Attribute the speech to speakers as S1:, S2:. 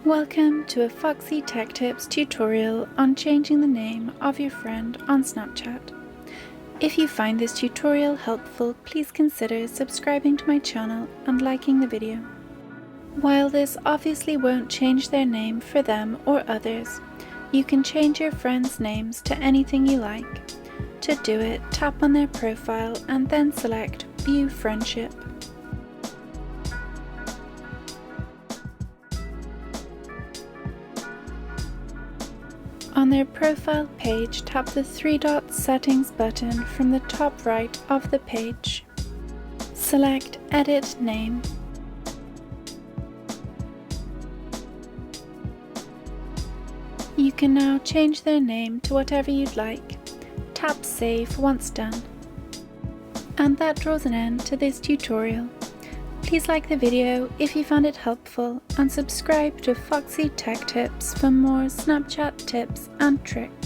S1: Welcome to a Foxy Tech Tips tutorial on changing the name of your friend on Snapchat. If you find this tutorial helpful, please consider subscribing to my channel and liking the video. While this obviously won't change their name for them or others, you can change your friends' names to anything you like. To do it, tap on their profile and then select View Friendship. On their profile page, tap the three-dot settings button from the top right of the page. Select Edit Name. You can now change their name to whatever you'd like. Tap Save once done. And that draws an end to this tutorial. Please like the video if you found it helpful and subscribe to Foxy Tech Tips for more Snapchat tips and tricks.